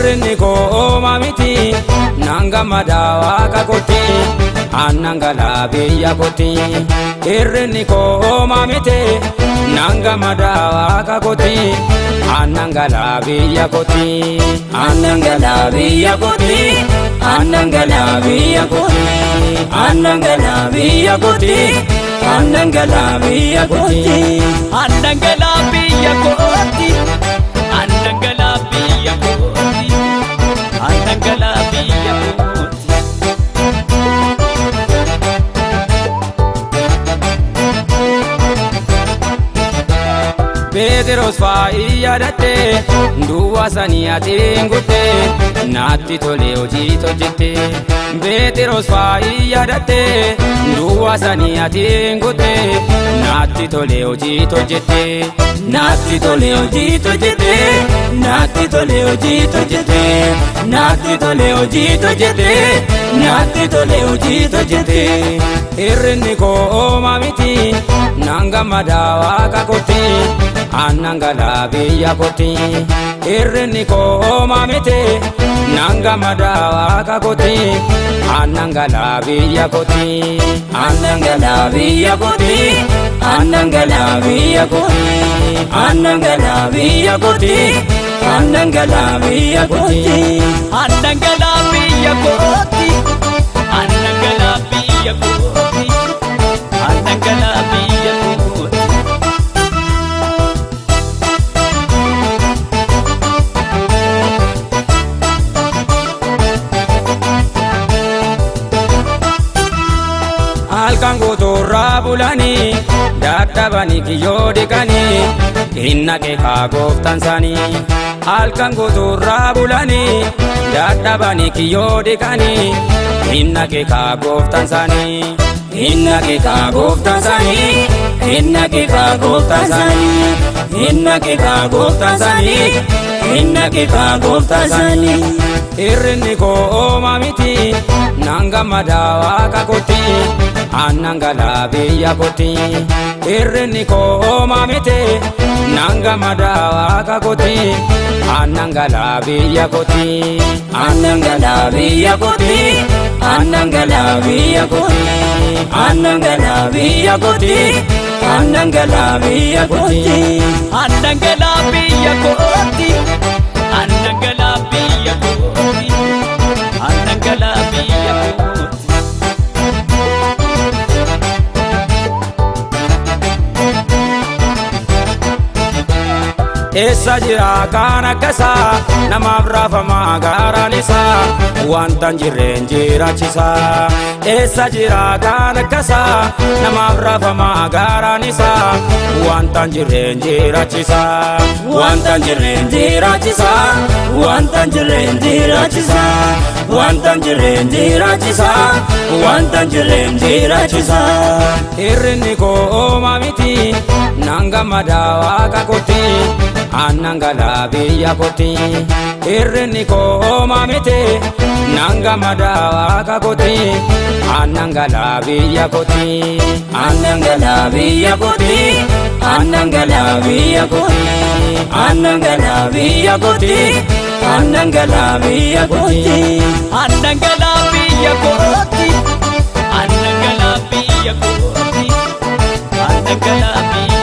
irrinni koo mamiti nanga madawa kakoti annangala biyya koti irrinni koo mamiti nanga madawa kakoti annangala biyya koti annangala biyya koti annangala biyya koti annangala biyya koti annangala biyya koti annangala biyya koti annangala biyya koti annangala biyya koti Petros fayyadatte duwwa saniyatiin gutte naatti tole hojii hojjette Petros fayyadatte duwwa saniyatiin gutte naatti tole hojii hojjette naatti tole hojii hojjette naatti tole hojii hojjette naatti tole hojii hojjette naatti tole hojii hojjette irrinni koo mamiti nanga madawa kakoti annangala biyya koti irrinni koo mamiti nanga madawa kakoti annangala biyya koti annangala biyya koti annangala biyya koti annangala biyya koti annangala biyya koti annangala biyya koti annangala biyya koti annangala biyya koti Halkan guuturraa bulanii dadhabanii kiyyoo dhiqanii hinna keekaa gooftaan isaanii halkan guuturraa bulanii dadhabanii kiyyoo dhiqanii hinna keekaa gooftaan isaanii hinna keekaa gooftaan isaanii hinna keekaa gooftaan isaanii hinna keekaa gooftaan isaanii hinna keekaa gooftaan isaanii irrinni koo mamiti nanga madawa kakoti annangala biyya koti irrinni koo mamiti nanga madawa kakoti annangala biyya koti annangala biyya koti annangala biyya koti annangala biyya koti annangala biyya koti annangala biyya koti annangala biyya koti annangala biyya koti Essa jira kan akkasa namaaf raafamaa gaaraan isaa wantan jirreen jiraachisa Essa jira kan akkasa namaaf raafamaa gaaraan isaa wantan jirreen jiraachisa wantan jirreen jiraachisa wantan jirreen jiraachisa wantan jirreen jiraachisa wantan jirreen jiraachisa irrinni koo mamiti nanga madawa kakoti annangala biyya koti irrinni koo mamiti nanga madawa kakoti annangala biyya koti annangala biyya koti annangala biyya koti annangala biyya koti annangala biyya koti annangala biyya koti annangala biyya koti annangala biyya